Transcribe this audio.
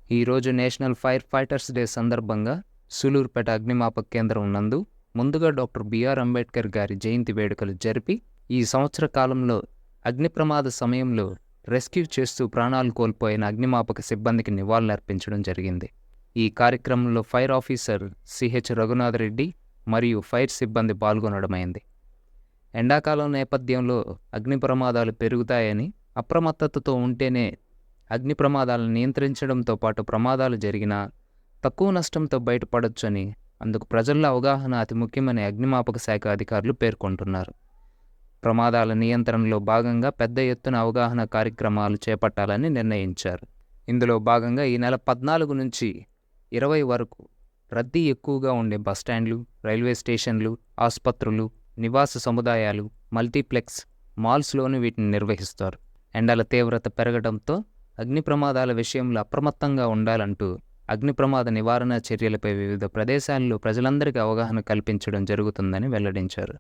ఈరోజు national fire fighters day సందర్భంగా సూలూరుపేట అగ్నిమాపక కేంద్రం నందు ముందుగా డాక్టర్ బిఆర్ అంబేద్కర్ గారి జయంతి వేడుకలు జరిపి ఈ సంవత్సర కాలంలో అగ్ని ప్రమాద సమయంలో రెస్క్యూ చేస్తూ ప్రాణాలు కోల్పోయిన అగ్నిమాపక సిబ్బందికి నివాళులర్పించడం జరిగింది. ఈ కార్యక్రమంలో fire officer CH Raghunath Reddy మరియు ఫైర్ సిబ్బంది పాల్గొనడమైంది. ఎండాకాలం నేపథ్యంలో అగ్ని ప్రమాదాలు పెరుగుతాయని, అప్రమత్తతతో ఉంటేనే అగ్ని ప్రమాదాలను నియంత్రించడంతో పాటు ప్రమాదాలు జరిగినా తక్కువ నష్టంతో బయటపడొచ్చని, అందుకు ప్రజల్లో అవగాహన అతి ముఖ్యమని అగ్నిమాపక శాఖ అధికారులు పేర్కొంటున్నారు. ప్రమాదాల నియంత్రణలో భాగంగా పెద్ద ఎత్తున అవగాహన కార్యక్రమాలు చేపట్టాలని నిర్ణయించారు. ఇందులో భాగంగా ఈ నెల 14 నుంచి 20 వరకు రద్దీ ఎక్కువగా ఉండే బస్టాండ్లు, రైల్వే స్టేషన్లు, ఆసుపత్రులు, నివాస సముదాయాలు, మల్టీప్లెక్స్, మాల్స్లోనూ వీటిని నిర్వహిస్తారు. ఎండల తీవ్రత పెరగడంతో అగ్ని ప్రమాదాల విషయంలో అప్రమత్తంగా ఉండాలంటూ అగ్ని ప్రమాద నివారణ చర్యలపై వివిధ ప్రదేశాల్లో ప్రజలందరికీ అవగాహన కల్పించడం జరుగుతుందని వెల్లడించారు.